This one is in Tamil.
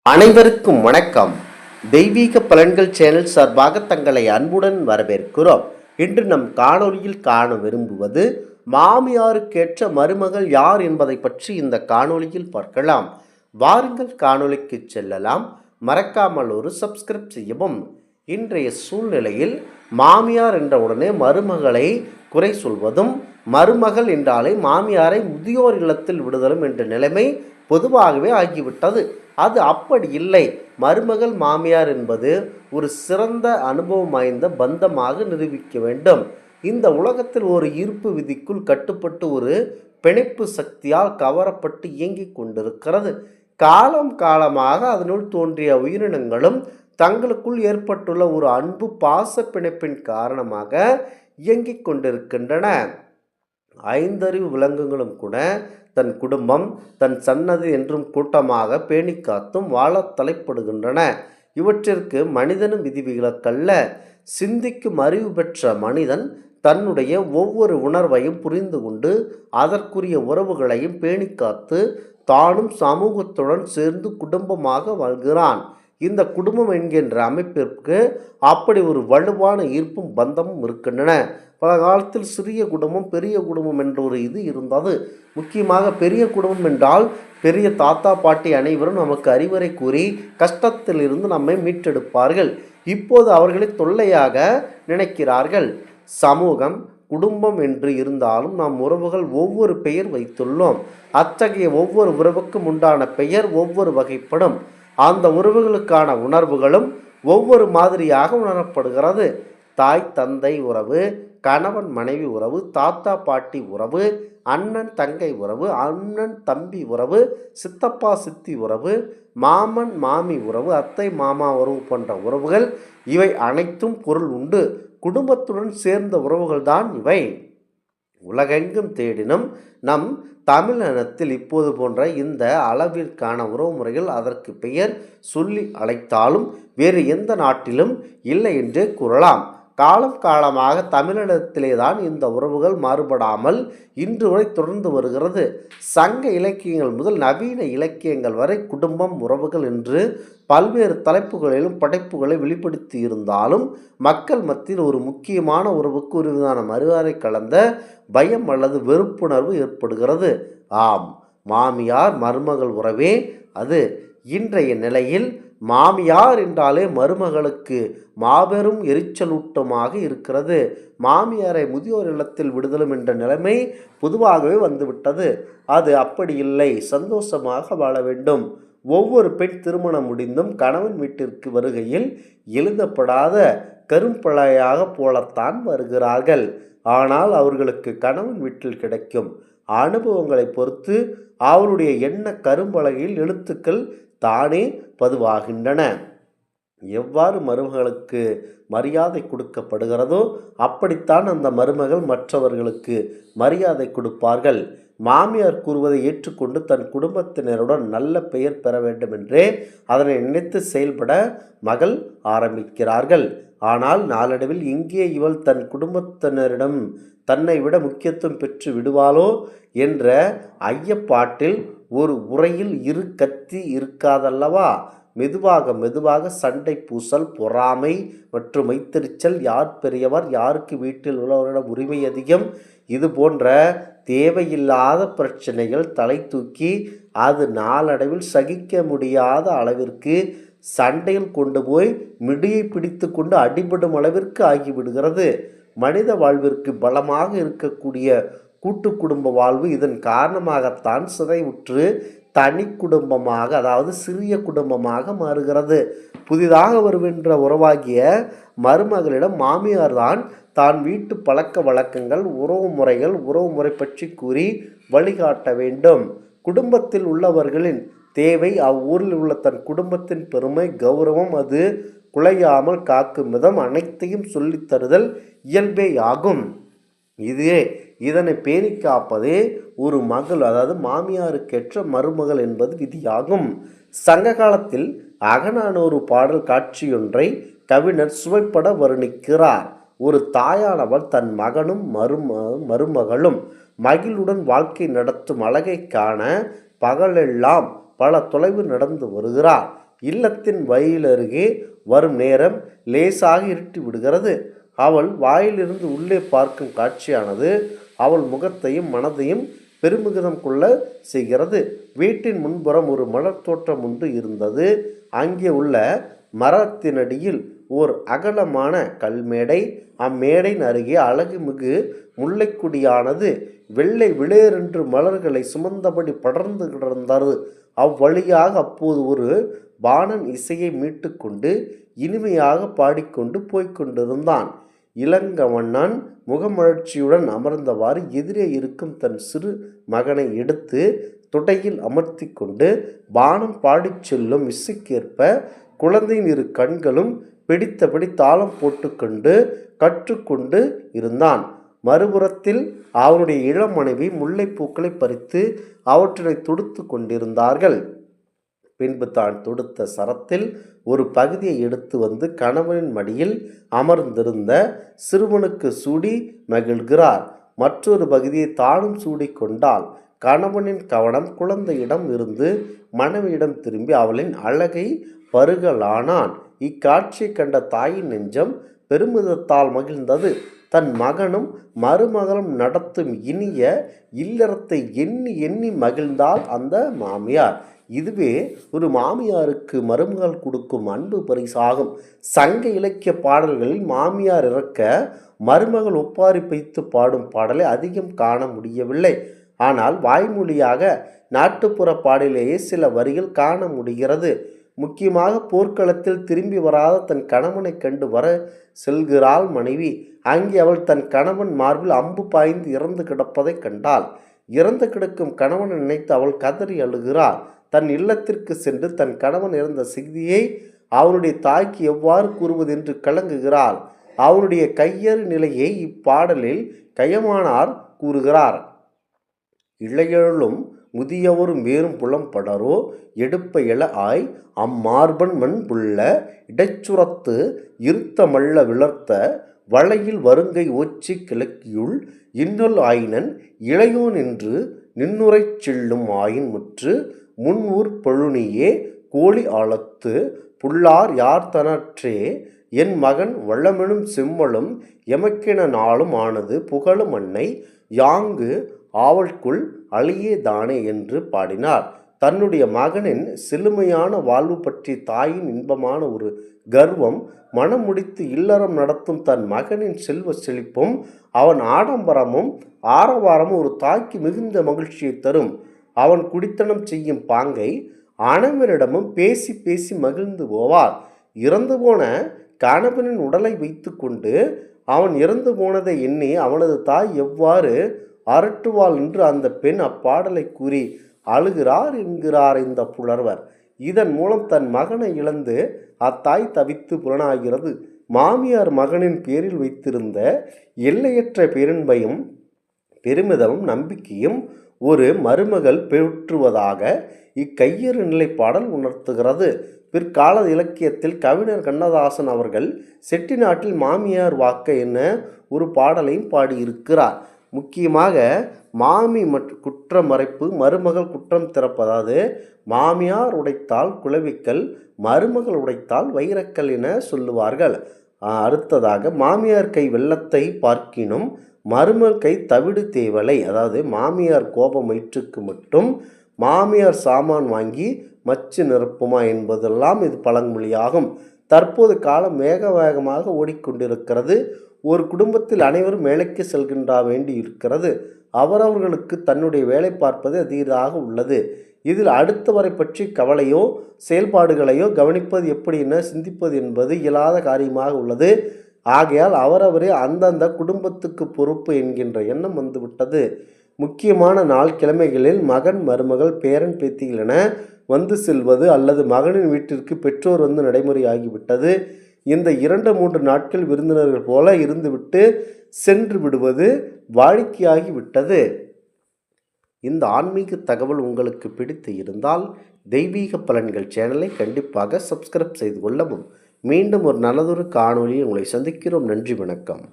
அனைவருக்கும் வணக்கம். தெய்வீக பலன்கள் சேனல் சார்பாக தங்களை அன்புடன் வரவேற்கிறோம். இன்று நம் காணொளியில் காண விரும்புவது மாமியாருக்கேற்ற மருமகள் யார் என்பதை பற்றி இந்த காணொளியில் பார்க்கலாம். வாருங்கள் காணொளிக்கு செல்லலாம். மறக்காமல் ஒரு சப்ஸ்கிரைப் செய்யவும். இன்றைய சூழ்நிலையில் மாமியார் என்ற உடனே மருமகளை குறை சொல்வதும், மருமகள் என்றாலே மாமியாரை முதியோர் இல்லத்தில் விடுதலும் என்ற நிலைமை பொதுவாகவே ஆகிவிட்டது. அது அப்படி இல்லை. மருமகள் மாமியார் என்பது ஒரு சிறந்த அனுபவம் வாய்ந்த பந்தமாக நிரூபிக்க வேண்டும். இந்த உலகத்தில் ஒரு ஈர்ப்பு விதிக்குள் கட்டுப்பட்டு ஒரு பிணைப்பு சக்தியால் கவரப்பட்டு இயங்கிக் கொண்டிருக்கிறது. காலம் காலமாக அதனுள் தோன்றிய உயிரினங்களும் தங்களுக்குள் ஏற்பட்டுள்ள ஒரு அன்பு பாச பிணைப்பின் காரணமாக இயங்கிக் கொண்டிருக்கின்றன. ஐந்தறிவு விலங்குகளும் கூட தன் குடும்பம், தன் சன்னதி என்றும் கூட்டமாக பேணி காத்தும் வாழ தலைப்படுகின்றன. இவற்றிற்கு மனிதனும் விதிவிலக்கல்ல. சிந்திக்கும் அறிவு பெற்ற மனிதன் தன்னுடைய ஒவ்வொரு உணர்வையும் புரிந்து கொண்டு அதற்குரிய உறவுகளையும் பேணி காத்து தானும் சமூகத்துடன் சேர்ந்து குடும்பமாக வாழ்கிறான். இந்த குடும்பம் என்கின்ற அமைப்பிற்கு அப்படி ஒரு வலுவான ஈர்ப்பும் பந்தமும் இருக்கின்றன. பல காலத்தில் சிறிய குடும்பம் பெரிய குடும்பம் என்ற ஒரு இது இருந்தது. முக்கியமாக பெரிய குடும்பம் என்றால் பெரிய தாத்தா பாட்டி அனைவரும் நமக்கு அறிவுரை கூறி கஷ்டத்தில் இருந்து நம்மை மீட்டெடுப்பார்கள். இப்போது அவர்களை தொல்லையாக நினைக்கிறார்கள். சமூகம் குடும்பம் என்று இருந்தாலும் நாம் உறவுகள் ஒவ்வொரு பெயர் வைத்துள்ளோம். அத்தகைய ஒவ்வொரு உறவுக்கும் உண்டான பெயர் ஒவ்வொரு வகைப்படும். அந்த உறவுகளுக்கான உணர்வுகளும் ஒவ்வொரு மாதிரியாக உணரப்படுகிறது. தாய் தந்தை உறவு, கணவன் மனைவி உறவு, தாத்தா பாட்டி உறவு, அண்ணன் தங்கை உறவு, அண்ணன் தம்பி உறவு, சித்தப்பா சித்தி உறவு, மாமன் மாமி உறவு, அத்தை மாமா உறவு போன்ற உறவுகள் இவை அனைத்தும் பொருள் உண்டு. குடும்பத்துடன் சேர்ந்த உறவுகள்தான் இவை. உலகெங்கும் தேடினும் நம் தமிழினத்தில் இப்போது போன்ற இந்த அளவிற்கான உறவு முறைகள் அதற்கு பெயர் சொல்லி அழைத்தாலும் வேறு எந்த நாட்டிலும் இல்லை என்றே கூறலாம். காலம் காலமாக தமிழினத்திலே தான் இந்த உறவுகள் மாறுபடாமல் இன்று வரை தொடர்ந்து வருகிறது. சங்க இலக்கியங்கள் முதல் நவீன இலக்கியங்கள் வரை குடும்பம், உறவுகள் என்று பல்வேறு தலைப்புகளிலும் படைப்புகளை வெளிப்படுத்தி இருந்தாலும் மக்கள் மத்தியில் ஒரு முக்கியமான உறவுக்கு ஒரு விதமான மரியாதை கலந்த பயம் அல்லது வெறுப்புணர்வு ஏற்படுகிறது. ஆம், மாமியார் மருமகள் உறவே அது. இன்றைய நிலையில் மாமியார் என்றாலே மருமகளுக்கு மாபெரும் எரிச்சலூட்டமாக இருக்கிறது. மாமியாரை முதியோர் இல்லத்தில் விடுதலும் என்ற நிலைமை பொதுவாகவே வந்துவிட்டது. அது அப்படி இல்லை. சந்தோஷமாக வாழ வேண்டும். ஒவ்வொரு பெண் திருமணம் முடிந்தும் கணவன் வீட்டிற்கு வருகையில் எழுதப்படாத கரும்பலையாக போலத்தான் வருகிறார்கள். ஆனால் அவர்களுக்கு கணவன் வீட்டில் கிடைக்கும் அனுபவங்களை பொறுத்து அவருடைய எண்ண கரும்பலகையில் எழுத்துக்கள் தானே பதிவாகின்றன. எவ்வாறு மருமகளுக்கு மரியாதை கொடுக்கப்படுகிறதோ அப்படித்தான் அந்த மருமகள் மற்றவர்களுக்கு மரியாதை கொடுப்பார்கள். மாமியார் கூறுவதை ஏற்றுக்கொண்டு தன் குடும்பத்தினருடன் நல்ல பெயர் பெற வேண்டும் என்றே அதனை நினைத்து செயல்பட மகள் ஆரம்பிக்கிறார்கள். ஆனால் நாளடைவில் எங்கே இவள் தன் குடும்பத்தினரிடம் தன்னை விட முக்கியத்துவம் பெற்று விடுவாளோ என்ற ஐயப்பாட்டில் ஒரு உரையில் இரு கத்தி இருக்காதல்லவா? மெதுவாக மெதுவாக சண்டை பூசல், பொறாமை மற்றும் வைத்தறிச்சல், யார் பெரியவர், யாருக்கு வீட்டில் உள்ளவரிடம் உரிமை அதிகம், இது போன்ற தேவையில்லாத பிரச்சனைகள் தலை தூக்கி அது நாளடைவில் சகிக்க முடியாத அளவிற்கு சண்டையில் கொண்டு போய் மிடியை பிடித்து கொண்டு அடிபடும் அளவிற்கு ஆகிவிடுகிறது. மனித வாழ்விற்கு பலமாக இருக்கக்கூடிய கூட்டு குடும்ப வாழ்வு இதன் காரணமாகத்தான் சிதைவுற்று தனி குடும்பமாக, அதாவது சிறிய குடும்பமாக மாறுகிறது. புதிதாக வருகின்ற உறவாகிய மருமகளிடம் மாமியார் தான் வீட்டு பழக்க வழக்கங்கள், உறவு முறை பற்றி கூறி வழிகாட்ட வேண்டும். குடும்பத்தில் உள்ளவர்களின் தேவை, அவ்வூரில் உள்ள தன் குடும்பத்தின் பெருமை, கௌரவம், அது குலையாமல் காக்கும் விதம் அனைத்தையும் சொல்லித்தருதல் இயல்பேயாகும். இதனை பேணி காப்பதே ஒரு மகள், அதாவது மாமியாருக்கேற்ற மருமகள் என்பது விதியாகும். சங்க காலத்தில் அகநானூறு பாடல் காட்சியொன்றை கவிஞர் சுவைப்பட வர்ணிக்கிறார். ஒரு தாயானவள் தன் மகனும் மருமகளும் மகிழுடன் வாழ்க்கை நடத்தும் அழகை காண பகலெல்லாம் பல தொலைவு நடந்து வருகிறார். இல்லத்தின் வாயில் அருகே வரும் நேரம் லேசாக இருட்டி விடுகிறது. அவள் வாயிலிருந்து உள்ளே பார்க்கும் காட்சியானது அவள் முகத்தையும் மனதையும் பெருமிதம் கொள்ள செய்கிறது. வீட்டின் முன்புறம் ஒரு மலர் தோட்டம் ஒன்று இருந்தது. அங்கே உள்ள மரத்தினடியில் ஓர் அகலமான கல்மேடை. அம்மேடையின் அருகே அழகுமிகு முல்லைக்கொடியானது வெள்ளை விளேரென்று மலர்களை சுமந்தபடி படர்ந்து கிடந்தது. அவ்வழியாக அப்போது ஒரு பாணன் இசையை மீட்டு கொண்டு இனிமையாக பாடிக்கொண்டு போய்கொண்டிருந்தான். இளங்கவண்ணன் முகமலர்ச்சியுடன் அமர்ந்தவாறு எதிரே இருக்கும் தன் சிறு மகனை எடுத்து தொடையில் அமர்த்தி கொண்டு பானம் பாடிச் செல்லும் இசைக்கேற்ப குழந்தையின் இரு கண்களும் பிடித்தபடி தாளம் போட்டுக்கொண்டு கற்றுக்கொண்டு இருந்தான். மறுபுறத்தில் அவனுடைய இளம் மனைவி முல்லைப்பூக்களை பறித்து அவற்றினை தொடுத்து கொண்டிருந்தார்கள். பின்பு தான் தொடுத்த சரத்தில் ஒரு பகுதியை எடுத்து வந்து கணவனின் மடியில் அமர்ந்திருந்த சிறுவனுக்கு சூடி மகிழ்கிறார். மற்றொரு பகுதியை தானும் சூடி கொண்டாள். கணவனின் கவனம் குழந்தையிடம் இருந்து மனைவியிடம் திரும்பி அவளின் அழகை பருகலானான். இக்காட்சியை கண்ட தாயின் நெஞ்சம் பெருமிதத்தால் மகிழ்ந்தது. தன் மகனும் மருமகளும் நடத்தும் இனிய இல்லறத்தை எண்ணி எண்ணி மகிழ்ந்தாள் அந்த மாமியார். இதுவே ஒரு மாமியாருக்கு மருமகள் கொடுக்கும் அன்பு பரிசாகும். சங்க இலக்கிய பாடல்களில் மாமியார் இறக்க மருமகள் ஒப்பாரி வைத்து பாடும் பாடலை அதிகம் காண முடியவில்லை. ஆனால் வாய்மொழியாக நாட்டுப்புற பாடலேயே சில வரிகள் காண முடிகிறது. முக்கியமாக போர்க்களத்தில் திரும்பி வராத தன் கணவனை கண்டு வர செல்கிறாள் மனைவி. அங்கே அவள் தன் கணவன் மார்பில் அம்பு பாய்ந்து இறந்து கிடப்பதை கண்டாள். இறந்து கிடக்கும் கணவனை நினைத்து அவள் கதறி அழுகிறாள். தன் இல்லத்திற்கு சென்று தன் கணவன் இறந்த செய்தியை அவனுடைய தாய்க்கு எவ்வாறு கூறுவது என்று கலங்குகிறாள். அவனுடைய கையறு நிலையை இப்பாடலில் கயமானார் கூறுகிறார். இளையழும் முதியவரும் வேறும் புலம்படரோ எடுப்ப எழ ஆய் அம்மார்பன் மண் புள்ள இடைச்சுரத்து இருத்தமல்ல விளர்த்த வளையில் வருங்கை ஓச்சி கிழக்கியுள் இன்னொல் ஆயினன் இளையோ நின்று நின்னுரைச் செல்லும் ஆயின் முற்று முன்ஊர் பழுனியே கோழி ஆழத்து புல்லார் யார்தனற்றே என் மகன் வளமெனும் செம்மலும் எமக்கென நாளும் ஆனது புகழும் அன்னை யாங்கு ஆவல்குள் அழியே தானே என்று பாடினார். தன்னுடைய மகனின் செழுமையான வாழ்வு பற்றி தாயின் இன்பமான ஒரு கர்வம் மனம் முடித்து இல்லறம் நடத்தும் தன் மகனின் செல்வ செழிப்பும் அவன் ஆடம்பரமும் ஆரவாரமும் ஒரு தாய்க்கு மிகுந்த மகிழ்ச்சியை தரும். அவன் குடித்தனம் செய்யும் பாங்கை அனைவரிடமும் பேசி பேசி மகிழ்ந்து போவார். இறந்து போன கணவனின் உடலை வைத்து கொண்டு அவன் இறந்து போனதை எண்ணி அவனது தாய் எவ்வாறு அரட்டுவாள் என்று அந்த பெண் அப்பாடலை கூறி அழுகிறார் என்கிறார் இந்த புலர்வர். இதன் மூலம் தன் மகனை இழந்து அத்தாய் தவித்து புலனாகிறது. மாமியார் மகனின் பேரில் வைத்திருந்த எல்லையற்ற பேரன்பையும் பெருமிதமும் நம்பிக்கையும் ஒரு மருமகள் பெற்றுவதாக இக்கையறு நிலைப்பாடல் உணர்த்துகிறது. பிற்கால இலக்கியத்தில் கவிஞர் கண்ணதாசன் அவர்கள் செட்டிநாட்டில் மாமியார் வாக்க என ஒரு பாடலையும் பாடியிருக்கிறார். முக்கியமாக மாமி குற்றம் மறைப்பு, மருமகள் குற்றம் திறப்பதாவது மாமியார் உடைத்தால் குளவிக்கல், மருமகள் உடைத்தால் வைரக்கல் என சொல்லுவார்கள். அடுத்ததாக மாமியார் கை வெள்ளத்தை பார்க்கினும் மருமகள் கை தவிடு தேவலை, அதாவது மாமியார் கோபம் வயிற்றுக்கு மட்டும் மாமியார் சாமான் வாங்கி மச்சு நிரப்புமா என்பதெல்லாம் இது பழமொழியாகும். தற்போது காலம் வேகமாக ஓடிக்கொண்டிருக்கிறது. ஒரு குடும்பத்தில் அனைவரும் வேலைக்கு செல்கின்ற வேண்டி இருக்கிறது. அவரவர்களுக்கு தன்னுடைய வேலை பார்ப்பது அதிகமாக உள்ளது. இதில் அடுத்தவரை பற்றி கவலையோ செயல்பாடுகளையோ கவனிப்பது எப்படி என சிந்திப்பது என்பது இயலாத காரியமாக உள்ளது. ஆகையால் அவரவரே அந்தந்த குடும்பத்துக்கு பொறுப்பு என்கின்ற எண்ணம் வந்துவிட்டது. முக்கியமான நாள் கிழமைகளில் மகன் மருமகள் பேரன் பேத்திகள் என வந்து செல்வது அல்லது மகனின் வீட்டிற்கு பெற்றோர் வந்து நடைமுறையாகிவிட்டது. இந்த 2-3 நாட்கள் விருந்தினர்கள் போல இருந்துவிட்டு சென்று விடுவது வாடிக்கையாகிவிட்டது. இந்த ஆன்மீக தகவல் உங்களுக்கு பிடித்து இருந்தால் தெய்வீக பலன்கள் சேனலை கண்டிப்பாக சப்ஸ்கிரைப் செய்து கொள்ளவும். மீண்டும் ஒரு நல்லதொரு காணொளியை உங்களை சந்திக்கிறோம். நன்றி, வணக்கம்.